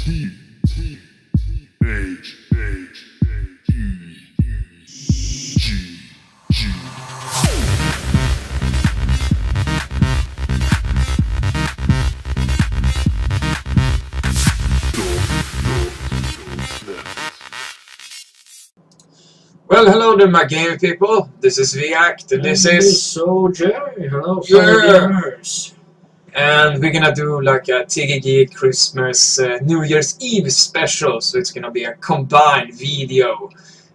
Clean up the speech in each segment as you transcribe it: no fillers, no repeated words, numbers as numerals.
Well, hello there, my gaming people. This is Viact, and this is Jerry. Hello, gamers. And we're gonna do like a TGG Christmas New Year's Eve special, so it's gonna be a combined video.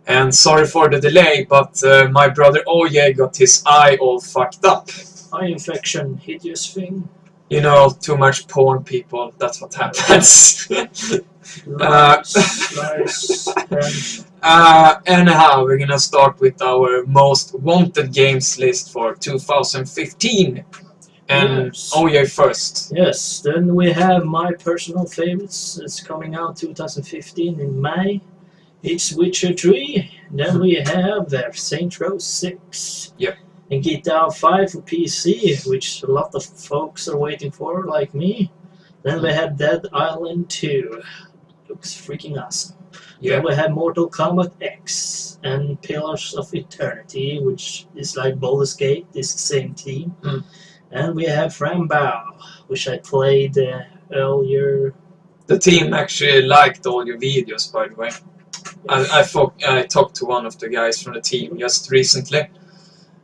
And sorry for the delay, but my brother Oye got his eye all fucked up. Eye infection, hideous thing. You know, too much porn, people. That's what happens. Lies. Anyhow, we're gonna start with our most wanted games list for 2015. And yes. Oye first. Yes, then we have my personal favorites. It's coming out 2015 in May. It's Witcher 3. Then we have Saints Row 6. Yep. And GTA 5 for PC, which a lot of folks are waiting for, like me. Then we have Dead Island 2. Looks freaking awesome. Yeah. Then we have Mortal Kombat X and Pillars of Eternity, which is like Baldur's Gate, this same team. And we have Fran, which I played earlier. The team actually liked all your videos, by the way. Yes. I talked to one of the guys from the team just recently.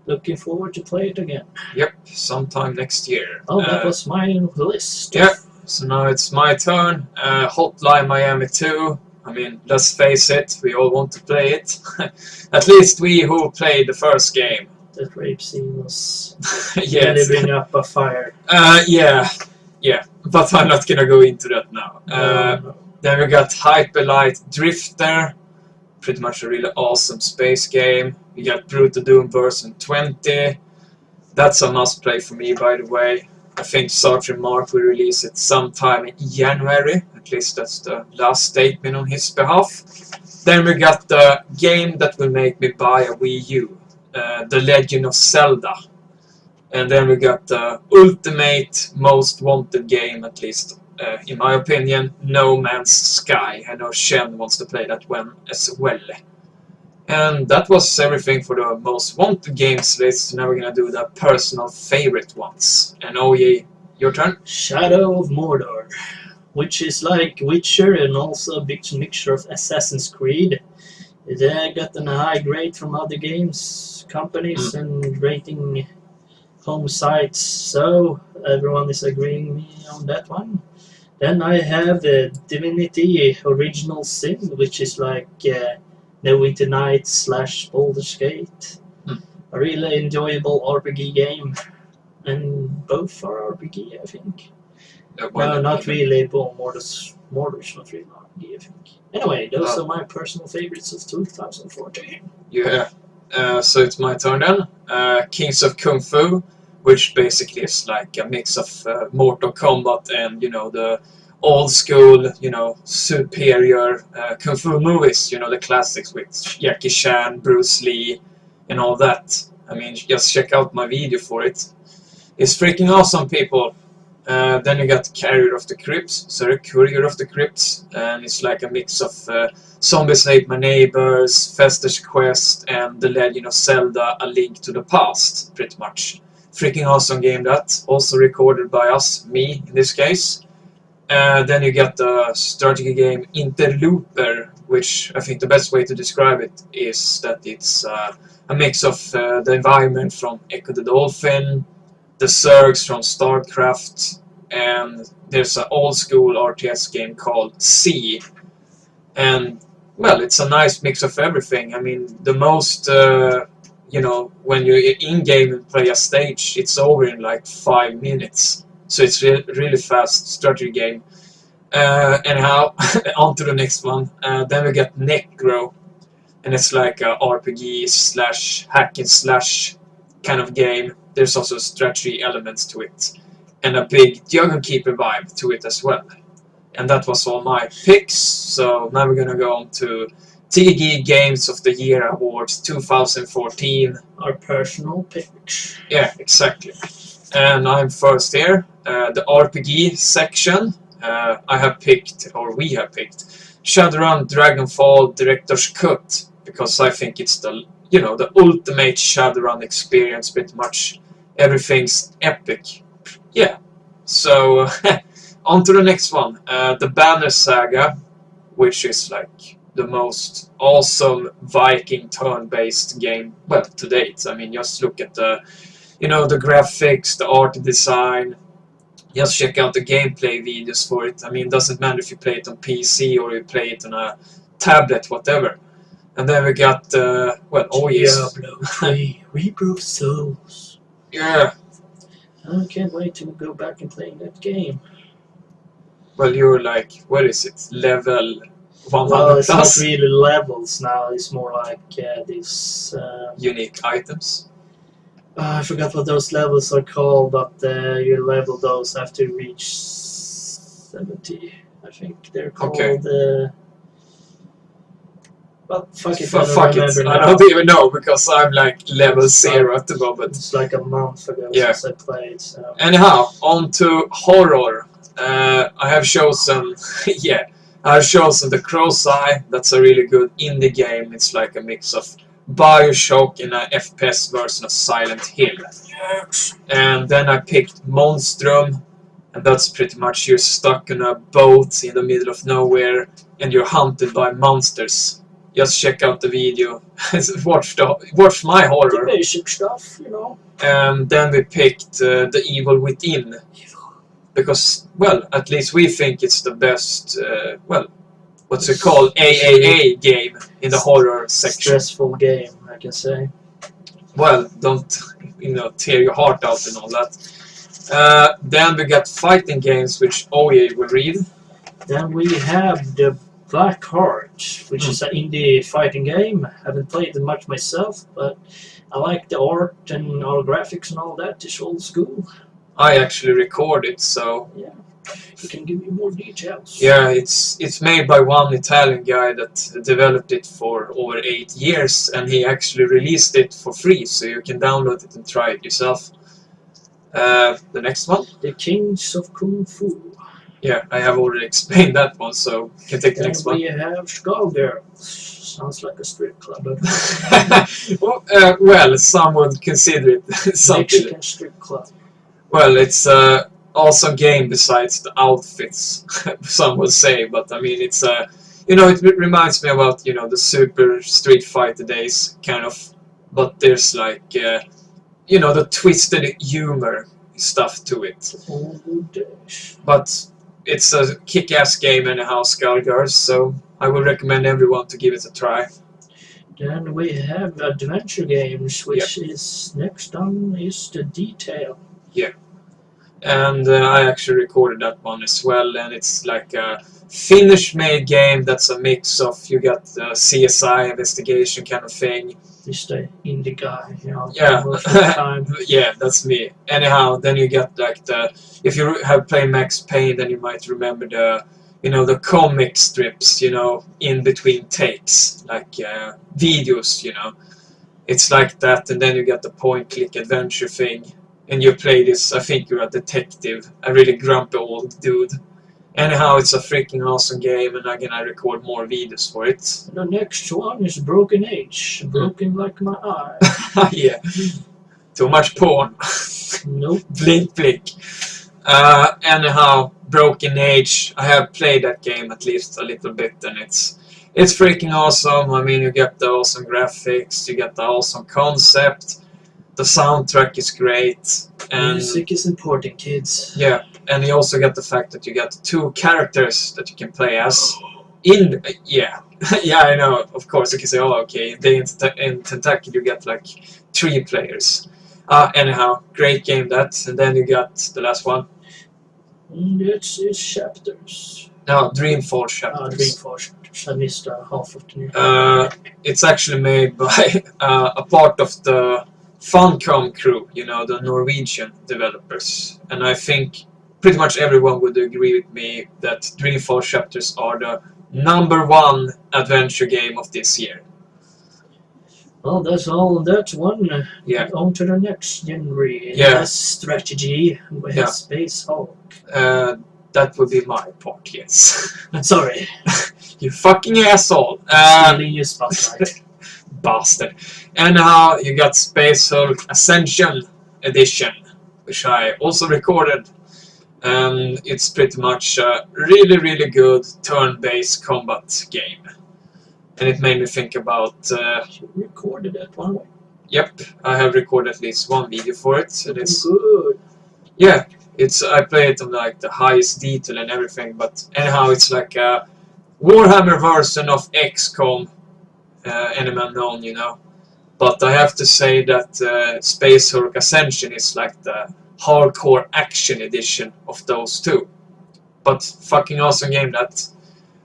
Looking forward to play it again. Yep, sometime next year. Oh, that was my list. Yeah, so now it's my turn. Hotline Miami 2. I mean, let's face it, we all want to play it. At least we who played the first game. That rape scene was yes. really bring up a fire. Yeah, but I'm not gonna go into that now. No. Then we got Hyperlight Drifter, pretty much a really awesome space game. We got Brutal Doom version 20. That's a must play for me, by the way. I think Sergeant Mark will release it sometime in January. At least that's the last statement on his behalf. Then we got the game that will make me buy a Wii U. The Legend of Zelda. And then we got the ultimate most wanted game, at least in my opinion, No Man's Sky. I know Shen wants to play that one as well. And that was everything for the most wanted games list. Now we're gonna do the personal favorite ones. And Oye, your turn. Shadow of Mordor, which is like Witcher and also a big mixture of Assassin's Creed. They got a high grade from other games companies and rating home sites, so everyone is agreeing me on that one. Then I have the Divinity Original Sin, which is like Neverwinter Nights / Baldur's Gate. A really enjoyable RPG game, and both are RPG, I think. No, not really. Mordor's not really RPG, I think. Anyway, those are my personal favorites of 2014. Yeah. So it's my turn then. Kings of Kung Fu, which basically is like a mix of Mortal Kombat and, you know, the old school, you know, superior Kung Fu movies, you know, the classics with Jackie Chan, Bruce Lee, and all that. I mean, just check out my video for it. It's freaking awesome, people. Then you got Courier of the Crypts, and it's like a mix of Zombies Ate My Neighbors, Fester's Quest, and The Legend of Zelda: A Link to the Past, pretty much. Freaking awesome game, that. Also recorded by us, me in this case. Then you got the strategy game Interloper, which I think the best way to describe it is that it's a mix of the environment from Echo the Dolphin, the Zergs from StarCraft, and there's an old school RTS game called C. And, well, it's a nice mix of everything. I mean, the most, you know, when you're in-game and play a stage, it's over in like 5 minutes. So it's really fast strategy game. Anyhow, on to the next one. Then we get Nekro, and it's like a RPG / hack and slash kind of game. There's also strategy elements to it, and a big Dragon Keeper vibe to it as well. And that was all my picks. So now we're gonna go on to TGG Games of the Year Awards 2014. Our personal picks. Yeah, exactly. And I'm first here. The RPG section. I have picked, or we have picked, Shadowrun Dragonfall Director's Cut, because I think it's the, you know, the ultimate Shadowrun experience, pretty much. Everything's epic. Yeah. So, on to the next one. The Banner Saga, which is like the most awesome Viking turn-based game, well, to date. I mean, just look at the, you know, the graphics, the art design. Just check out the gameplay videos for it. I mean, it doesn't matter if you play it on PC or you play it on a tablet, whatever. And then we got, well, oh yes. Diablo 3, Reaper of Souls. Yeah. I can't wait to go back and play that game. Well, you're like, what is it? Level 100 Well, it's plus? not really levels now. It's more like these... Unique items. I forgot what those levels are called, but you level those after you reach 70. I think they're called... Okay. Well, fuck it, Fuck it. I don't even know, because I'm like level 0 at the moment. It's like a month ago since I played. So. Anyhow, on to horror. I have chosen, yeah, I've chosen The Crow's Eye. That's a really good indie game. It's like a mix of Bioshock in an FPS version of Silent Hill. Yes. And then I picked Monstrum, and that's pretty much you're stuck on a boat in the middle of nowhere and you're hunted by monsters. Just check out the video. watch my horror. The basic stuff, you know. And then we picked The Evil Within. Because, well, at least we think it's the best, well, what's it called? AAA game in the horror section. Stressful game, I can say. Well, don't, you know, tear your heart out and all that. Then we got fighting games, which Oye will read. Then we have the Black Heart, which is an indie fighting game. I haven't played it much myself, but I like the art and all graphics and all that. It's old school. I actually record it, so... Yeah, you can give me more details. Yeah, it's made by one Italian guy that developed it for over 8 years, and he actually released it for free, so you can download it and try it yourself. The next one? The Kings of Kung Fu. Yeah, I have already explained that one, so you can take the next one. We have Skullgirls. Sounds like a strip club. Well, some would consider it something. Mexican strip club. Well, it's an awesome game besides the outfits, some would say, but I mean, it's you know, it reminds me about, you know, the Super Street Fighter days, kind of, but there's like, you know, the twisted humor stuff to it. Oh, gosh. But it's a kick-ass game anyhow, Skullgirls, so I would recommend everyone to give it a try. Then we have adventure games, which is next on is the Detail. Yeah, and I actually recorded that one as well, and it's like a Finnish-made game that's a mix of, you got CSI investigation kind of thing. Just the indie guy, you know. Yeah, most of the time. yeah, that's me. Anyhow, then you get like the, if you have played Max Payne, then you might remember the, you know, the comic strips, you know, in between takes, like videos, you know. It's like that, and then you get the point-click adventure thing. And you play this, I think you're a detective, a really grumpy old dude. Anyhow, it's a freaking awesome game, and again, I record more videos for it. The next one is Broken Age. Broken like my eye. Yeah. Too much porn. Nope. Blink, blink. Anyhow, Broken Age, I have played that game at least a little bit, and it's freaking awesome. I mean, you get the awesome graphics, you get the awesome concept. The soundtrack is great, and music is important, kids. Yeah, and you also get the fact that you get 2 characters that you can play as. In yeah, yeah, I know. Of course, you can say, "Oh, okay." In Kentucky, you get like 3 players. Anyhow, great game that, and then you got the last one. It's chapters. No, Dreamfall chapters. Dreamfall chapters. I missed half of the new. It's actually made by a part of the Funcom crew, you know, the Norwegian developers, and I think pretty much everyone would agree with me that Dreamfall chapters are the #1 adventure game of this year. Well, that's all on that one. Yeah. On to the next genre. Yeah. Strategy. We have Space Hulk. That would be my part, yes. Sorry. You fucking asshole. Stealing your spotlight. Bastard. Anyhow, you got Space Hulk Ascension Edition, which I also recorded. It's pretty much a really, really good turn-based combat game. And it made me think about... You recorded that one? Yep, I have recorded at least one video for it. So it's good. Yeah, I play it on like the highest detail and everything, but anyhow, it's like a Warhammer version of XCOM, Enemy Unknown, you know. But I have to say that Space Hulk Ascension is like the hardcore action edition of those two. But fucking awesome game that.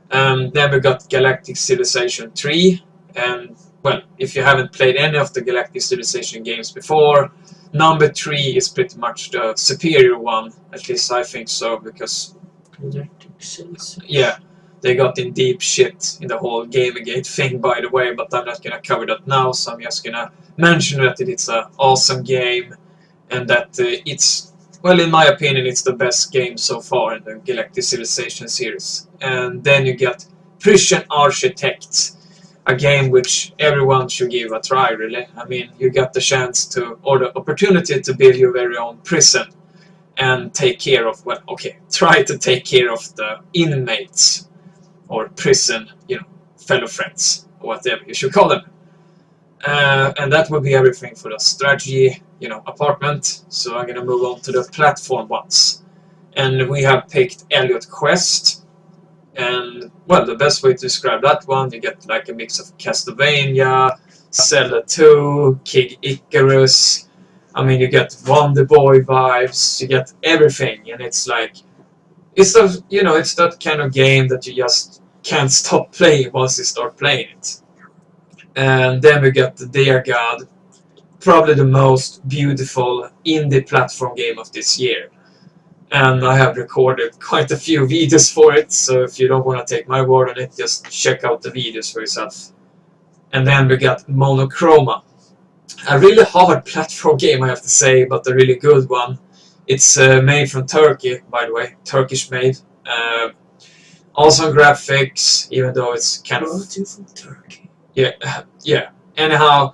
Then we got Galactic Civilization 3, and well, if you haven't played any of the Galactic Civilization games before, number 3 is pretty much the superior one, at least I think so, because Galactic Civilization. Yeah, they got in deep shit in the whole Gamergate thing, by the way, but I'm not gonna cover that now, so I'm just gonna mention that it's an awesome game, and that it's, well, in my opinion, it's the best game so far in the Galactic Civilization series. And then you get Prison Architect, a game which everyone should give a try, really. I mean, you got the chance to, or the opportunity to build your very own prison and take care of, well, okay, try to take care of the inmates or prison, you know, fellow friends, or whatever you should call them. And that will be everything for the strategy, you know, apartment. So I'm gonna move on to the platform ones. And we have picked Elliot Quest. And, well, the best way to describe that one, you get like a mix of Castlevania, Zelda 2, King Icarus. I mean, you get Wonder Boy vibes, you get everything. And it's like, it's the, you know, it's that kind of game that you just can't stop playing once you start playing it. And then we got the Dear God, probably the most beautiful indie platform game of this year. And I have recorded quite a few videos for it, so if you don't want to take my word on it, just check out the videos for yourself. And then we got Monochroma. A really hard platform game, I have to say, but a really good one. It's made from Turkey, by the way, Turkish made. Awesome graphics, even though it's kind of... from Turkey. Yeah. Anyhow,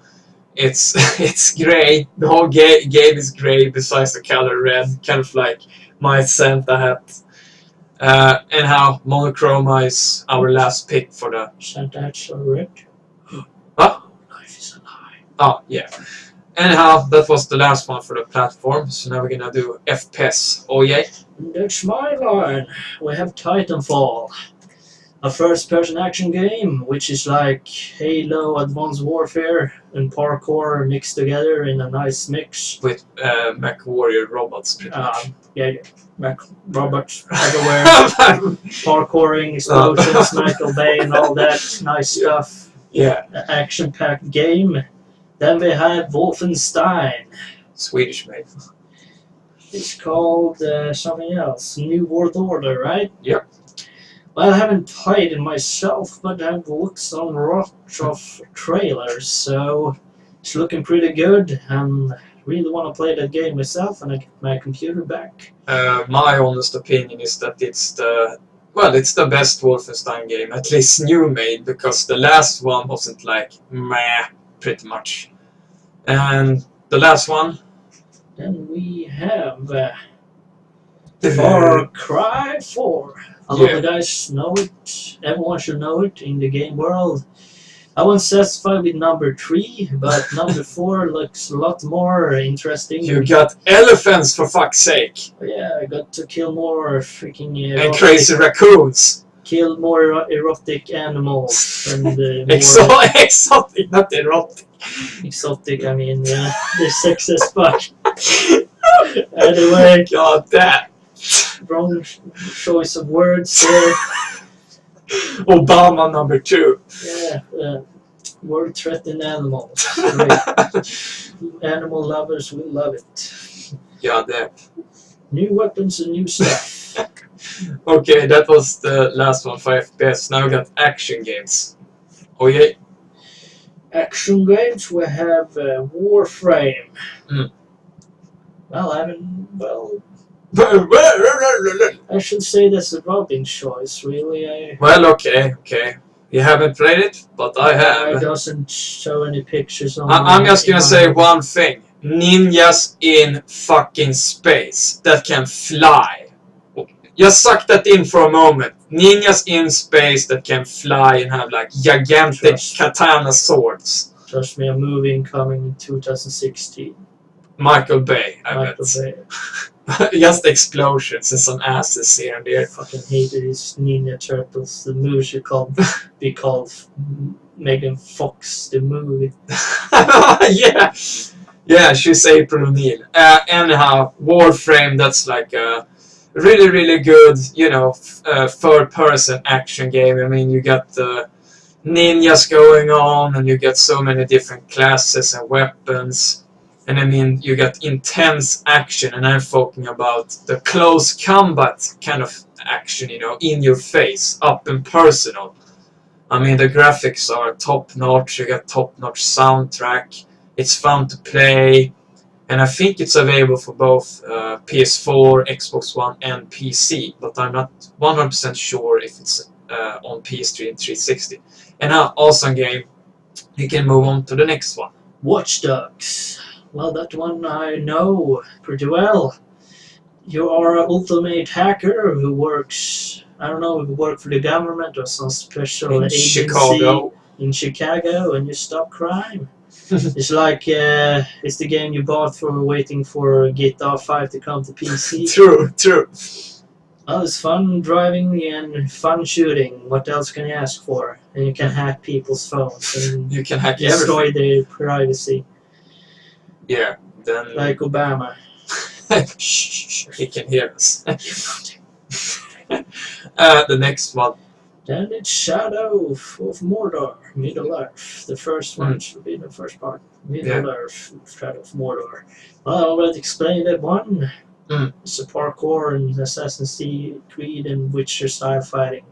it's grey. The whole game is grey, besides the color red, kind of like my Santa hat. Anyhow, Monochroma is our last pick for the... Santa hat's so red. Huh? Life is a lie. Oh, yeah. Anyhow, that was the last one for the platform, so now we're gonna do FPS. Oh, yeah? That's my line. We have Titanfall. A first-person action game, which is like Halo, Advanced Warfare, and parkour mixed together in a nice mix. With mech warrior robots, pretty much. Yeah. Mech robots everywhere. Parkouring, explosions, Michael Bay, and all that nice stuff. Yeah. Action-packed game. Then we have Wolfenstein. Swedish made. It's called something else. New World Order, right? Yep. Well, I haven't played it myself, but I've looked some lots of trailers, so it's looking pretty good, and really want to play that game myself, and I get my computer back. My honest opinion is that it's the best Wolfenstein game, at least new made, because the last one wasn't like meh, pretty much. And the last one? Then we have Far Cry 4. A lot of guys know it. Everyone should know it in the game world. I wasn't satisfied with number 3, but number 4 looks a lot more interesting. You got elephants, for fuck's sake! Yeah, I got to kill more freaking and crazy raccoons! Kill more erotic animals. And exotic, not erotic. Exotic, I mean, yeah. They're sexy as fuck. Anyway. God damn. Wrong choice of words there. Obama number 2. Yeah, word threatened animals. Animal lovers will love it. Yeah, damn. New weapons and new stuff. Okay, that was the last one for FPS. Now we got action games. Oh yeah. Action games, we have Warframe. Mm. Well, I should say that's a Robin choice, really. Well, okay. You haven't played it, but I have. It doesn't show any pictures on I'm just gonna say one thing. Ninjas in fucking space that can fly. Just suck that in for a moment. Ninjas in space that can fly and have like gigantic katana swords. Trust me, a movie coming in 2016. Michael Bay, I Michael bet. Bay. Just explosions and some asses here and there. I fucking hated these Ninja Turtles. The movie should be called Megan Fox, the movie. Yeah, she's April O'Neil. Anyhow, Warframe, that's like a really, really good, third-person action game. I mean, you got the ninjas going on, and you get so many different classes and weapons. And I mean, you got intense action, and I'm talking about the close combat kind of action, in your face, up and personal. I mean, the graphics are top-notch, you got top-notch soundtrack, it's fun to play, and I think it's available for both PS4, Xbox One, and PC, but I'm not 100% sure if it's on PS3 and 360. And an awesome game. You can move on to the next one. Watch Dogs. Well, that one I know pretty well. You are an ultimate hacker who works, I don't know if you work for the government or some special agency in Chicago, and you stop crime. It's like, it's the game you bought for waiting for GTA 5 to come to PC. True. Oh, it's fun driving and fun shooting. What else can you ask for? And you can hack people's phones and you can hack destroy their privacy. Yeah, then... Like Obama. Shh, he can hear us. The next one. Then it's Shadow of Mordor, Middle Earth. The first one should be the first part. Middle Earth, Shadow of Mordor. Well, I already explained that one. It's a parkour and Assassin's Creed and Witcher style fighting.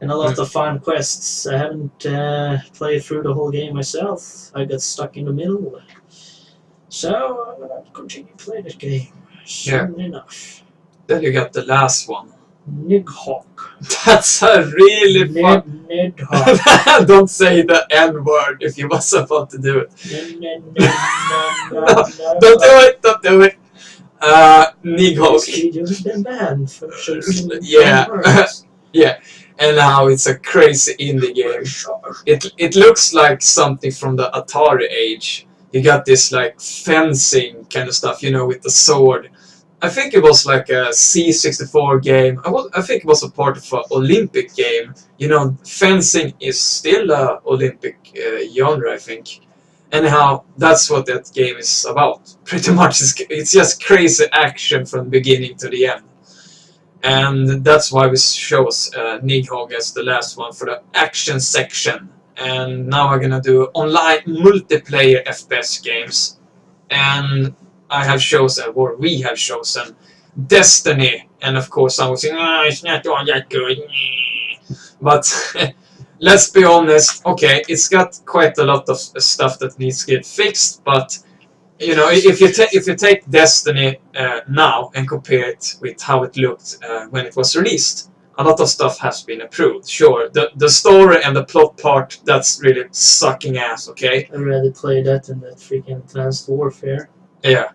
And a lot of fun quests. I haven't played through the whole game myself. I got stuck in the middle. So I'm gonna continue to play this game soon enough. Then you got the last one. Nighthawk. That's a really fun... Nighthawk. Don't say the N-word if you was about to do it. Don't do it. Nighthawk. Yeah. And now it's a crazy indie game. It looks like something from the Atari age. You got this like fencing kind of stuff, with the sword. I think it was like a C64 game. I think it was a part of an Olympic game. Fencing is still a Olympic genre, I think. Anyhow, that's what that game is about. Pretty much, it's just crazy action from the beginning to the end. And that's why we chose Nighthawk as the last one for the action section. And now we're gonna do online multiplayer FPS games. And we have chosen Destiny. And of course I was saying, it's not all that good. But let's be honest, okay, it's got quite a lot of stuff that needs to get fixed, but if you take Destiny now and compare it with how it looked when it was released, a lot of stuff has been improved. Sure, the story and the plot part, that's really sucking ass, okay? I'd rather play that than that freaking Advanced Warfare. Yeah.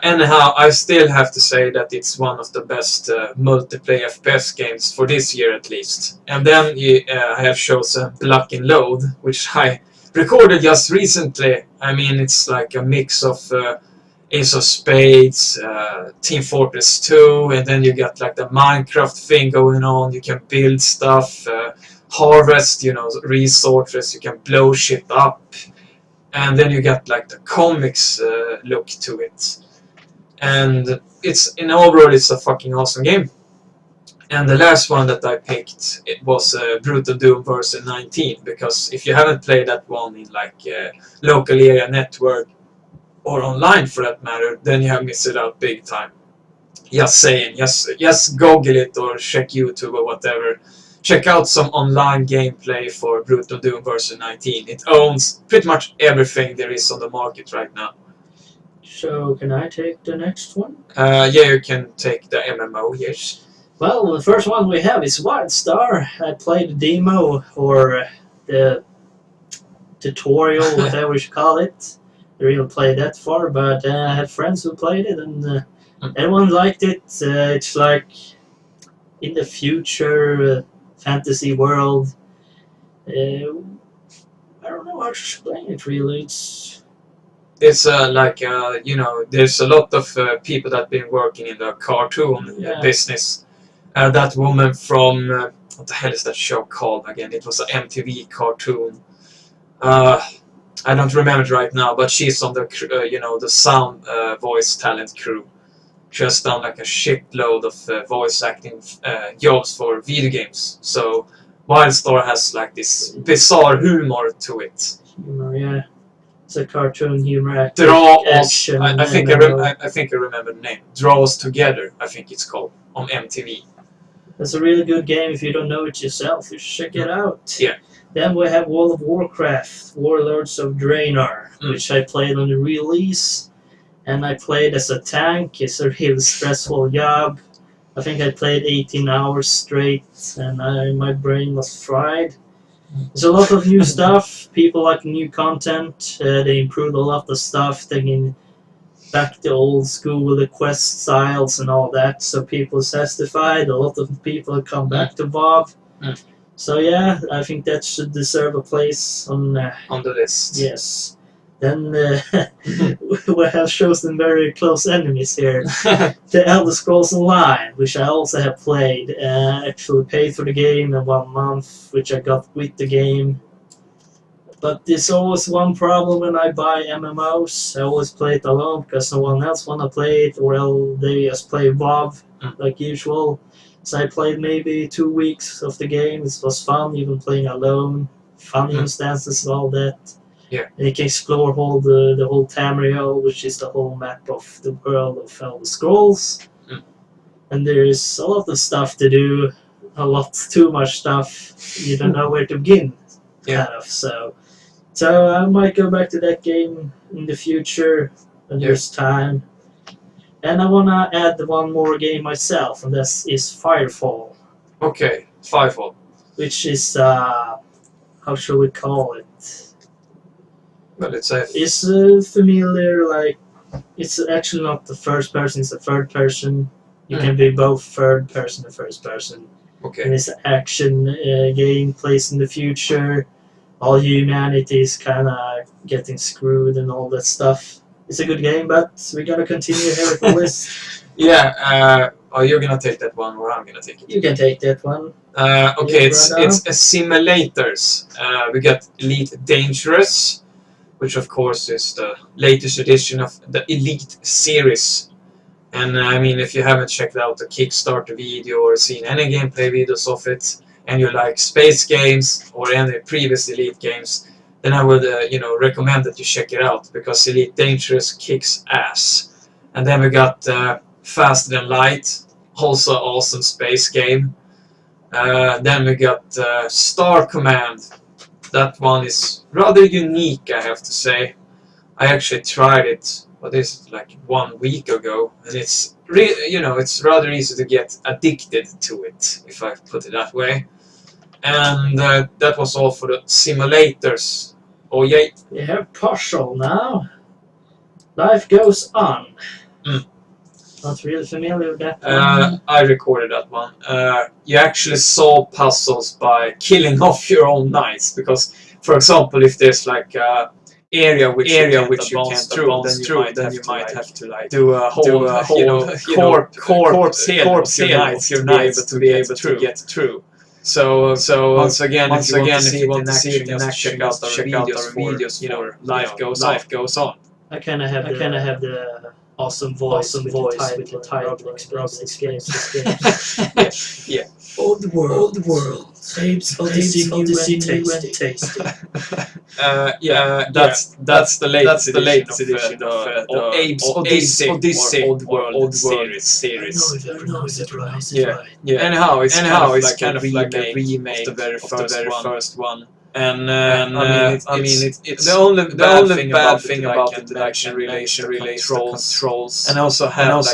Anyhow, I still have to say that it's one of the best multiplayer FPS games for this year at least. And then I have chosen Block and Load, which I recorded just recently. I mean, it's like a mix of Ace of Spades, Team Fortress 2, and then you got like the Minecraft thing going on. You can build stuff, harvest, resources, you can blow shit up. And then you got like the comics look to it. And overall it's a fucking awesome game. And the last one that I picked, it was Brutal Doom version 19, because if you haven't played that one in like local area network or online for that matter, then you have missed it out big time. Just saying, just Google it or check YouTube or whatever. Check out some online gameplay for Brutal Doom version 19. It owns pretty much everything there is on the market right now. So can I take the next one? Yeah, you can take the MMO. Yes. Well, the first one we have is Wildstar. I played the demo or the tutorial, whatever you should call it. I didn't play that far, but I had friends who played it, and everyone liked it. It's like in the future fantasy world. I don't know how to explain it really. It's like there's a lot of people that been working in the cartoon business. That woman from what the hell is that show called again? It was an MTV cartoon. I don't remember it right now, but she's on the the sound voice talent crew. She has done like a shitload of voice acting jobs for video games. So Wildstar has like this bizarre humor to it. Humor, yeah. It's a cartoon humor action. I think I remember the name. Draws Together, I think it's called, on MTV. It's a really good game. If you don't know it yourself, you should check it out. Yeah. Then we have World of Warcraft, Warlords of Draenor, which I played on the release. And I played as a tank. It's a really stressful job. I think I played 18 hours straight, and my brain was fried. There's a lot of new stuff. People like new content. They improved a lot of stuff, taking back the old school with the quest styles and all that. So people satisfied. A lot of people come back to WoW. So yeah, I think that should deserve a place on the list. Yes. Then we have chosen very close enemies here. The Elder Scrolls Online, which I also have played. Actually paid for the game in 1 month, which I got with the game. But there's always one problem when I buy MMOs. I always play it alone because no one else wanna play it, or else they just play WoW like usual. So I played maybe 2 weeks of the game. It was fun, even playing alone. Fun instances and all that. Yeah. And you can explore the whole Tamriel, which is the whole map of the world of Elder Scrolls. And there is a lot of stuff to do, a lot too much stuff. You don't know where to begin, kind of. So I might go back to that game in the future when there's time. And I wanna add one more game myself, and that is Firefall. Okay, Firefall. Which is how should we call it? Well, it's familiar, like, it's actually not the first person, it's the third person. You can be both third person and first person. Okay. And it's an action game placed in the future. All humanity is kind of getting screwed and all that stuff. It's a good game, but we're going to continue here with the list. Yeah, are you going to take that one or I'm going to take it? You can take that one. Okay, it's a simulators. We got Elite Dangerous, which of course is the latest edition of the Elite series. And I mean, if you haven't checked out the Kickstarter video or seen any gameplay videos of it, and you like space games or any previous Elite games, then I would recommend that you check it out, because Elite Dangerous kicks ass. And then we got Faster Than Light, also awesome space game. Then we got Star Command. That one is rather unique, I have to say. I actually tried it, what is it, like 1 week ago, and it's it's rather easy to get addicted to it, if I put it that way. And that was all for the simulators. Oh yay! We have Partial now. Life Goes On. Not really familiar with that one. I recorded that one. You actually solve puzzles by killing off your own knights, because, for example, if there's like a area which you can't advance through, then you might have to like do a whole corpse heal of your knights to be able to get through. So once again, if you want to see it in action, just check out our videos for Life Goes On. I kind of have the awesome voice with the title expressing games. Yeah. Old world. Tapes of the tasty. That's the latest edition of the Abe's Odyssey Old World series. Yeah. Anyhow, it's kind of like a remake of the very first one. And I mean, it's the only bad thing about it that I can relate the controls, and also have this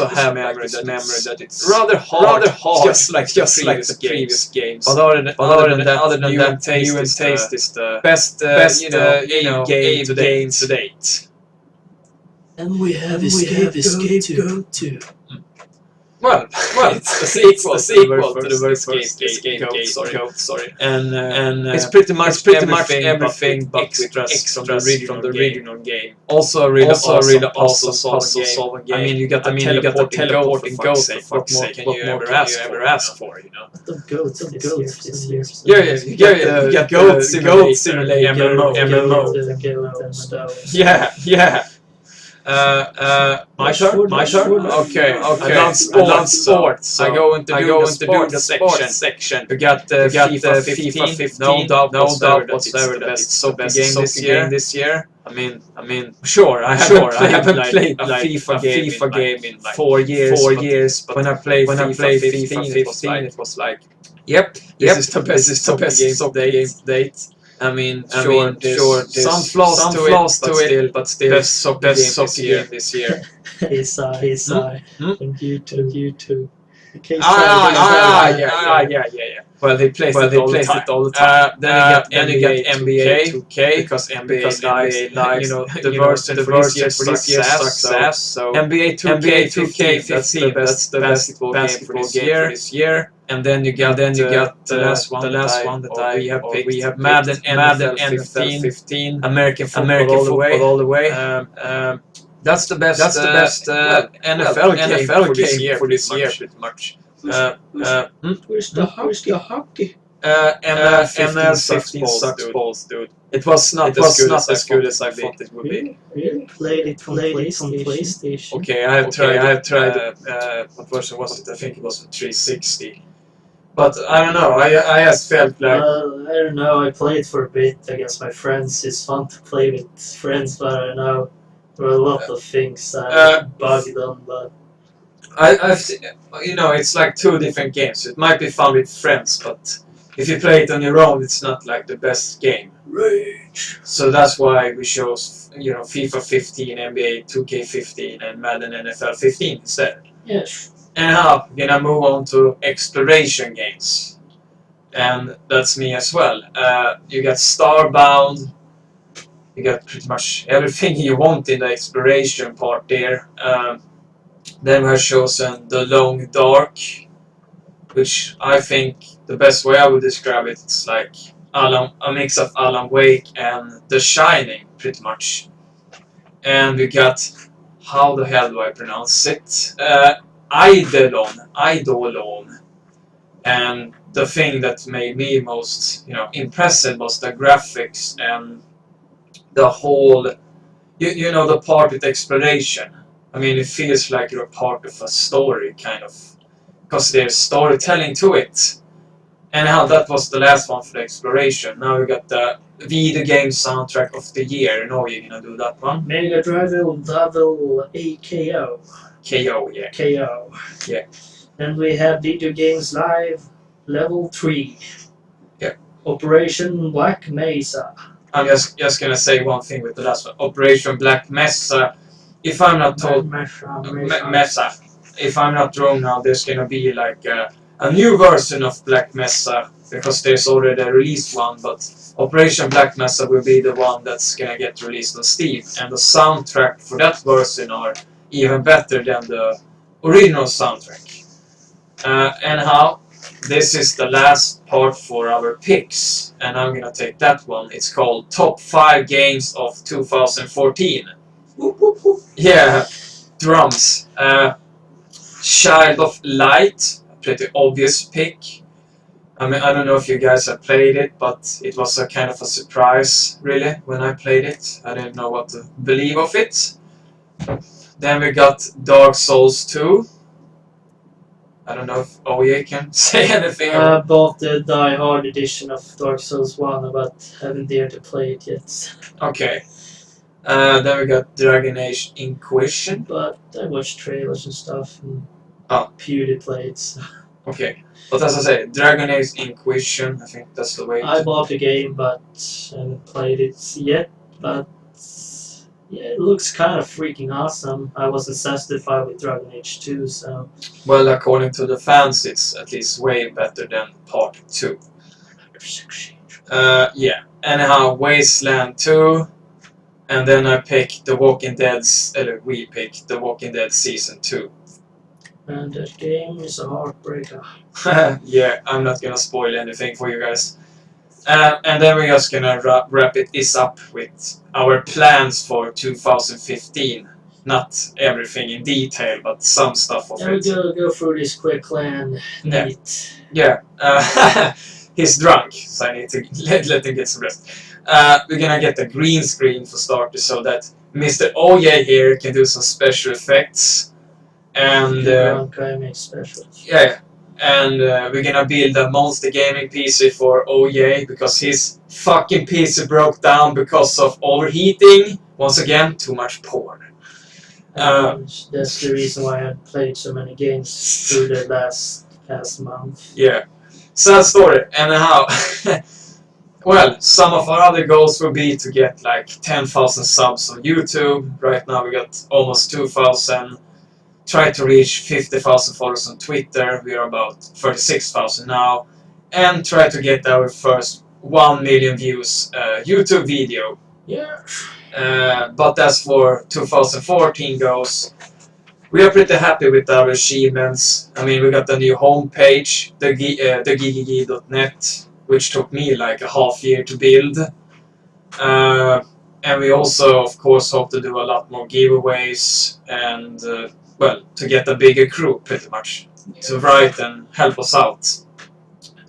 memory that it's rather hard, just like the previous games. But other than that, new and taste is the best game to date. And we have escaped to. Well, it's a sequel to the worst game, sorry. And it's pretty much everything but extras from the original game. Also a really awesome solving game. I mean, you got the teleporting goat, what more can you ever ask for, you know? The goats this year. Yeah, you got goat simulator, MMO. Yeah. My turn. Okay. I love sports. So I go into the sports section. You got FIFA 15. No doubt whatsoever that it's the best game this year. I mean, sure. I haven't played a FIFA game in like 4 years. But when I played FIFA 15, it was like, yep, this is the best of the game to date. I mean, sure, there's some flaws to it, but still best soccer game this year. He's and you too. Yeah. Well, they plays it all the time. Then you get NBA 2K because NBA likes the version for this year's success. So NBA 2K 15, that's the basketball game for this year. And then you got the last one that we have Madden NFL 15, American football all the way. That's the best NFL game for this year, pretty much. Where's the hockey? ML 15 sucks balls, dude. It was not as good as I thought it would be. Really? Played it from PlayStation. Okay, I have tried. What version was it? I think it was 360. But I don't know. I just felt like. I don't know. I played for a bit against my friends. It's fun to play with friends, but I don't know. There were a lot of things that bugged them, but. It's like two different games. It might be fun with friends, but if you play it on your own, it's not like the best game. Rage. So that's why we chose, FIFA 15, NBA 2K 15, and Madden NFL 15 instead. Yes. And now we're gonna move on to exploration games, and that's me as well. You got Starbound. You got pretty much everything you want in the exploration part there. Then we have chosen The Long Dark, which I think the best way I would describe it, it's like a mix of Alan Wake and The Shining, pretty much. And we got, how the hell do I pronounce it? Eidolon. And the thing that made me most, impressive was the graphics and the whole, the part with exploration. I mean, it feels like you're part of a story, kind of, because there's storytelling to it. And how that was the last one for the exploration. Now we got the video game soundtrack of the year. You're gonna do that one. Mega Drive Double AKO. KO, yeah. KO. Yeah. And we have Video Games Live Level 3. Yeah. Operation Black Mesa. I'm just gonna say one thing with the last one. Operation Black Mesa. If I'm not told, Mesa. If I'm not wrong now, there's gonna be like a new version of Black Mesa because there's already a released one. But Operation Black Mesa will be the one that's gonna get released on Steam, and the soundtrack for that version are even better than the original soundtrack. Anyhow, this is the last part for our picks, and I'm gonna take that one. It's called Top 5 Games of 2014. Yeah, drums. Child of Light, a pretty obvious pick. I mean, I don't know if you guys have played it, but it was a kind of a surprise, really, when I played it. I didn't know what to believe of it. Then we got Dark Souls 2. I don't know if OE can say anything. I bought the Die Hard edition of Dark Souls 1, but haven't dared to play it yet. Okay. Then we got Dragon Age Inquisition. But I watched trailers and stuff, and PewDiePie played. So. Okay. But as I say, Dragon Age Inquisition, I think that's the way. I bought the game, but haven't played it yet. But yeah, it looks kind of freaking awesome. I wasn't satisfied with Dragon Age 2, so. Well, according to the fans, it's at least way better than Part 2. Yeah. Anyhow, Wasteland 2. And then I picked The Walking Dead's, we picked The Walking Dead Season 2. And that game is a heartbreaker. Yeah, I'm not gonna spoil anything for you guys. And then we're just gonna wrap this up with our plans for 2015. Not everything in detail, but some stuff of it. We'll go through this quickly and neat. Yeah. He's drunk, so I need to let him get some rest. We're gonna get the green screen for starters so that Mr. OJ here can do some special effects. And make special. yeah, and we're gonna build a monster gaming PC for OJ because his fucking PC broke down because of overheating. Once again, too much porn. That's the reason why I played so many games through the past month. Yeah, sad story. Anyhow, well, some of our other goals will be to get like 10,000 subs on YouTube. Right now we got almost 2,000. Try to reach 50,000 followers on Twitter. We are about 36,000 now. And try to get our first 1 million views YouTube video. Yeah. But as for 2014 goes, we are pretty happy with our achievements. I mean, we got a new homepage, thegigg.net, which took me like a half year to build. And we also, of course, hope to do a lot more giveaways and, well, to get a bigger crew, pretty much, to write and help us out.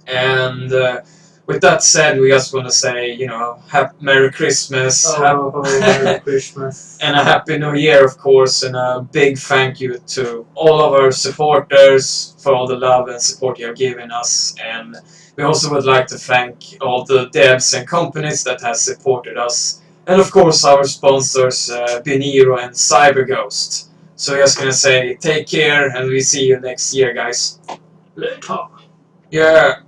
And with that said, we just want to say, you know, Merry Christmas. Merry Christmas. And a Happy New Year, of course, and a big thank you to all of our supporters for all the love and support you have given us. And we also would like to thank all the devs and companies that have supported us. And of course, our sponsors, Binero and CyberGhost. So I'm just gonna say, take care, and we see you next year, guys. Later. Yeah.